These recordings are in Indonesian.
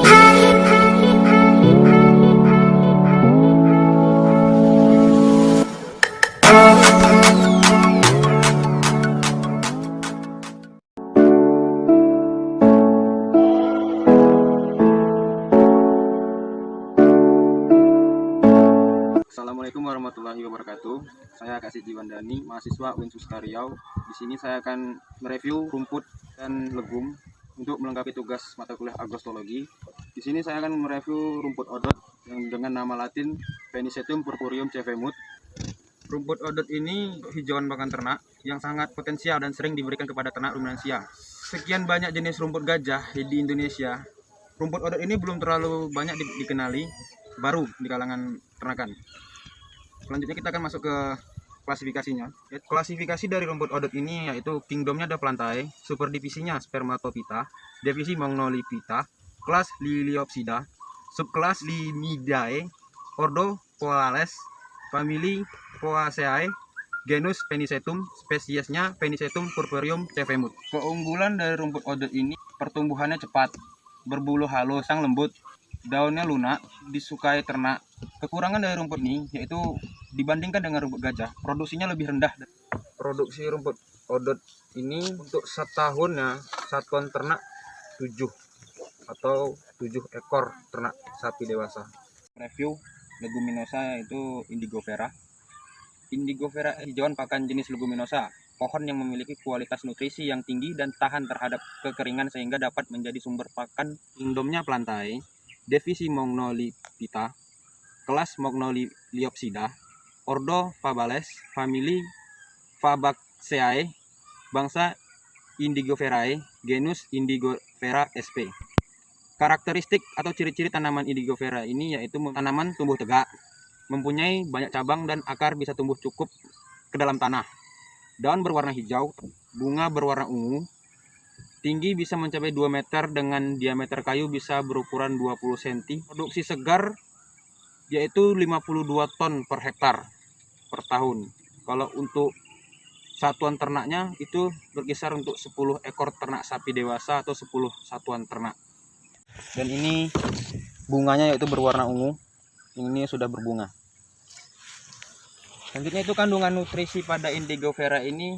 Assalamualaikum warahmatullahi wabarakatuh. Saya Kak Siti Wandani, mahasiswa Unsusta Riau. Di sini saya akan mereview rumput dan legum untuk melengkapi tugas mata kuliah agrostologi. Di sini saya akan mereview rumput odot yang dengan nama latin Penicetum purpureum cevemut. Rumput odot ini hijauan pakan ternak yang sangat potensial dan sering diberikan kepada ternak ruminansia. Sekian banyak jenis rumput gajah di Indonesia, rumput odot ini belum terlalu banyak dikenali, baru di kalangan ternakan. Selanjutnya kita akan masuk ke klasifikasinya. Klasifikasi dari rumput odot ini yaitu kingdomnya ada Plantae, superdivisinya Spermatophyta, divisi Mongnolipita, kelas Liliopsida, subkelas Limidae, ordo Poales, famili Poaceae, genus Penicetum, spesiesnya Penicetum purpureum cevemut. Keunggulan dari rumput odot ini pertumbuhannya cepat, berbulu halus yang lembut, daunnya lunak, disukai ternak. Kekurangan dari rumput ini yaitu dibandingkan dengan rumput gajah, produksinya lebih rendah. Produksi rumput odot ini untuk setahunnya satuan ternak 7 atau 7 ekor ternak sapi dewasa. Review leguminosa yaitu Indigofera. Indigofera hijauan pakan jenis leguminosa, pohon yang memiliki kualitas nutrisi yang tinggi dan tahan terhadap kekeringan sehingga dapat menjadi sumber pakan. Kingdomnya Plantae, divisi Mongnolipita, kelas Mongnoliopsida, ordo Fabales, famili Fabaceae, bangsa Indigoferae, genus Indigofera sp. Karakteristik atau ciri-ciri tanaman Indigofera ini yaitu tanaman tumbuh tegak, mempunyai banyak cabang dan akar bisa tumbuh cukup ke dalam tanah. Daun berwarna hijau, bunga berwarna ungu, tinggi bisa mencapai 2 meter dengan diameter kayu bisa berukuran 20 cm. Produksi segar yaitu 52 ton per hektar per tahun. Kalau untuk satuan ternaknya itu berkisar untuk 10 ekor ternak sapi dewasa atau 10 satuan ternak. Dan ini bunganya yaitu berwarna ungu. Ini sudah berbunga. Selanjutnya itu kandungan nutrisi pada Indigofera ini,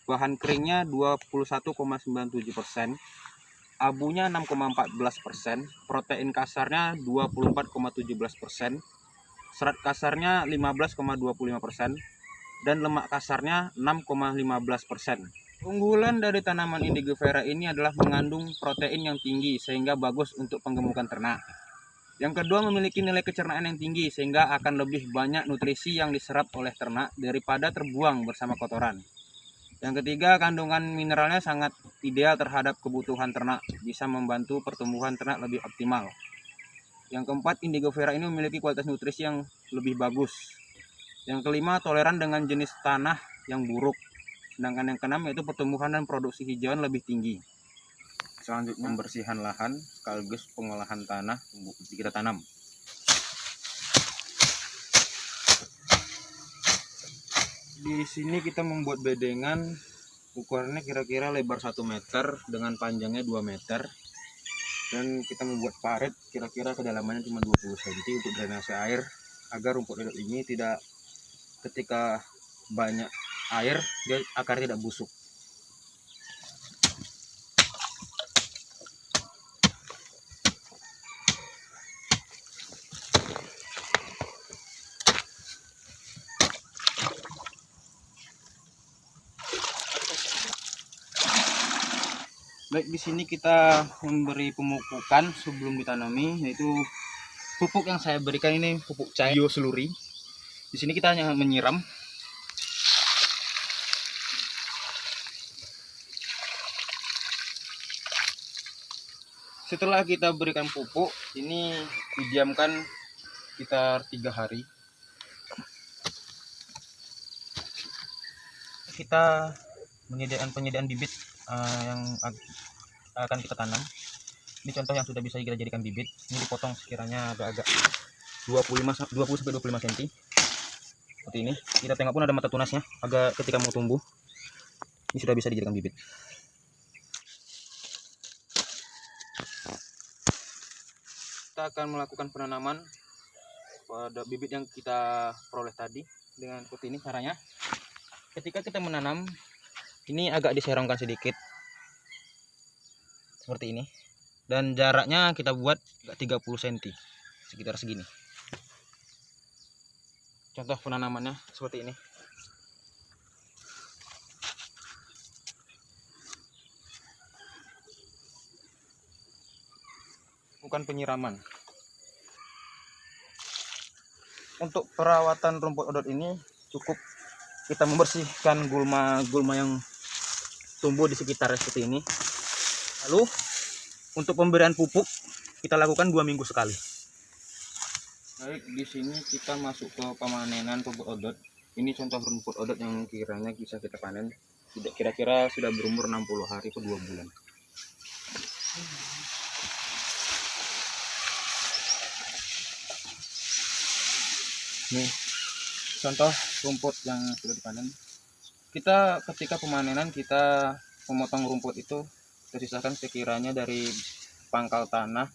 bahan keringnya 21,97%, abunya 6,14%, protein kasarnya 24,17%, serat kasarnya 15,25%, dan lemak kasarnya 6,15%. Unggulan dari tanaman Indigofera ini adalah mengandung protein yang tinggi sehingga bagus untuk penggemukan ternak. Yang kedua, memiliki nilai kecernaan yang tinggi sehingga akan lebih banyak nutrisi yang diserap oleh ternak daripada terbuang bersama kotoran. Yang ketiga, kandungan mineralnya sangat ideal terhadap kebutuhan ternak, bisa membantu pertumbuhan ternak lebih optimal. Yang keempat, Indigofera ini memiliki kualitas nutrisi yang lebih bagus. Yang kelima, toleran dengan jenis tanah yang buruk. Sedangkan yang keenam yaitu pertumbuhan dan produksi hijauan lebih tinggi. Selanjutnya, pembersihan lahan sekaligus pengolahan tanah kita tanam. Di sini kita membuat bedengan, ukurannya kira-kira lebar 1 meter dengan panjangnya 2 meter. Dan kita membuat parit kira-kira kedalamannya cuma 20 cm untuk drainase air, agar rumput odot ini tidak, ketika banyak air, dia akarnya tidak busuk. Baik, di sini kita memberi pemupukan sebelum ditanami, yaitu pupuk yang saya berikan ini pupuk cair bioseluri. Di sini kita hanya menyiram. Setelah kita berikan pupuk, ini didiamkan sekitar 3 hari. Kita menyediakan penyediaan bibit yang akan kita tanam. Ini contoh yang sudah bisa kita jadikan bibit. Ini dipotong sekiranya agak-agak 20-25 cm. Seperti ini. Kita tengok pun ada mata tunasnya. Agak ketika mau tumbuh, ini sudah bisa dijadikan bibit. kita akan melakukan penanaman pada bibit yang kita peroleh tadi dengan seperti ini caranya. Ketika kita menanam, ini agak diserongkan sedikit seperti ini, dan jaraknya kita buat 30 cm, sekitar segini. Contoh penanamannya seperti ini. Bukan penyiraman. Untuk perawatan rumput odot ini cukup kita membersihkan gulma-gulma yang tumbuh di sekitar seperti ini. Lalu untuk pemberian pupuk kita lakukan 2 minggu sekali. Baik, di sini kita masuk ke pemanenan rumput odot. Ini contoh rumput odot yang kiranya bisa kita panen. Kira-kira sudah berumur 60 hari ke 2 bulan. Nih, contoh rumput yang sudah dipanen. Kita ketika pemanenan kita memotong rumput itu tersisakan sekiranya dari pangkal tanah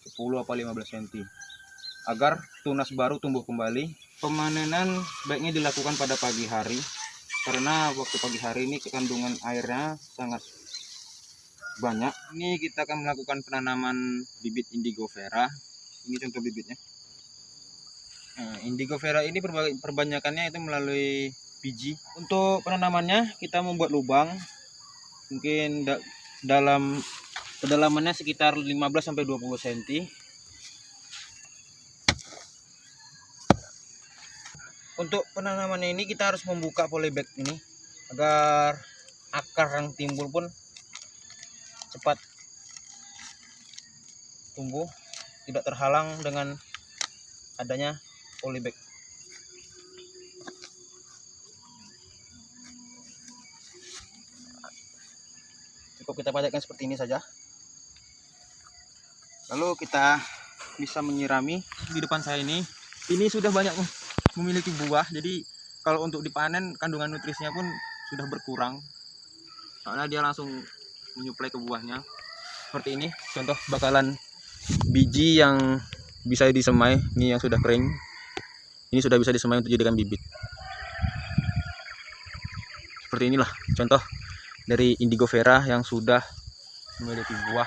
10 atau 15 cm agar tunas baru tumbuh kembali. Pemanenan baiknya dilakukan pada pagi hari karena waktu pagi hari ini kandungan airnya sangat banyak. Ini kita akan melakukan penanaman bibit indigo vera. Ini contoh bibitnya. Nah, indigo vera ini perbanyakannya itu melalui biji. Untuk penanamannya kita membuat lubang, mungkin dalam kedalamannya sekitar 15-20 cm. Untuk penanamannya ini kita harus membuka polybag ini agar akar yang timbul pun cepat tumbuh, tidak terhalang dengan adanya polybag. Cukup kita padatkan seperti ini saja. Lalu kita bisa menyirami. Di depan saya ini sudah banyak memiliki buah. Jadi kalau untuk dipanen kandungan nutrisinya pun sudah berkurang. Karena dia langsung menyuplai ke buahnya. Seperti ini contoh bakalan biji yang bisa disemai. Ini yang sudah kering. Ini sudah bisa disemai untuk dijadikan bibit. Seperti inilah contoh dari indigo vera yang sudah memiliki buah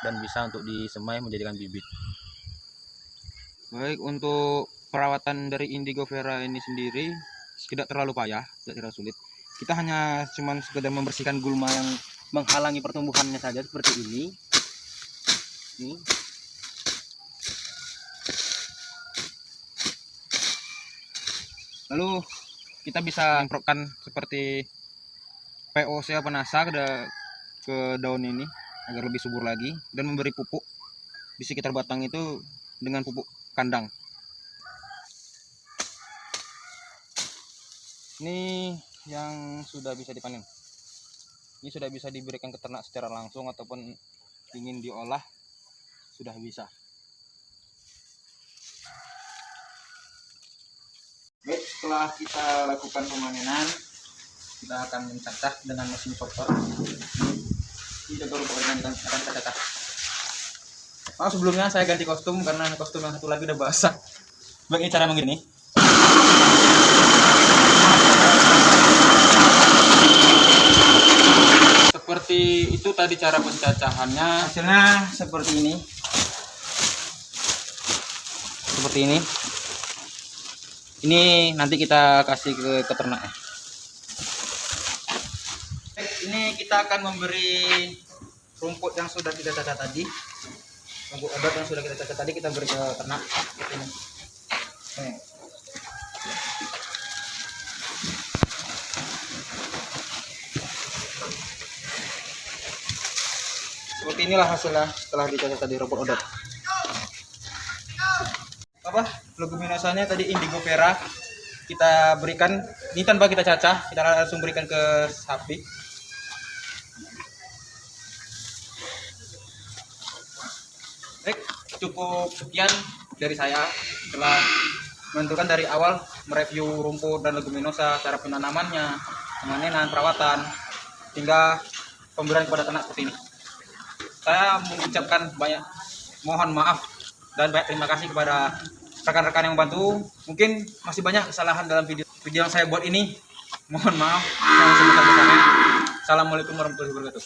dan bisa untuk disemai menjadikan bibit. Baik, untuk perawatan dari indigo vera ini sendiri tidak terlalu payah, tidak terlalu sulit. Kita hanya sekedar membersihkan gulma yang menghalangi pertumbuhannya saja seperti ini. Ini. Lalu kita bisa semprotkan seperti POC apa NASA ke daun ini agar lebih subur lagi, dan memberi pupuk di sekitar batang itu dengan pupuk kandang. Ini yang sudah bisa dipanen. Ini sudah bisa diberikan ke ternak secara langsung ataupun ingin diolah sudah bisa. Baik, setelah kita lakukan pemanenan, kita akan mencacah dengan mesin chopper. Ini contoh rumput yang akan kita cacah. Sebelumnya saya ganti kostum karena kostum yang satu lagi udah basah. Baik, ini cara begini. Seperti itu tadi cara pencacahannya. Hasilnya seperti ini. Seperti ini. Ini nanti kita kasih ke ternak. Ini kita akan memberi rumput yang sudah kita cacah tadi, rumput odot yang sudah kita cacah tadi kita beri ke ternak. Ini. Seperti inilah hasilnya setelah dicacah tadi rumput odot. Leguminosanya tadi indigo vera kita berikan ini tanpa kita cacah, kita langsung berikan ke sapi. Baik, cukup sekian dari saya setelah menentukan dari awal mereview rumput dan leguminosa, cara penanamannya, pemanenan, perawatan, hingga pemberian kepada ternak seperti ini. Saya mengucapkan mohon maaf Dan banyak terima kasih kepada rekan-rekan yang membantu. Mungkin masih banyak kesalahan dalam video yang saya buat ini. Mohon maaf yang sebesar-besarnya. Assalamualaikum warahmatullahi wabarakatuh.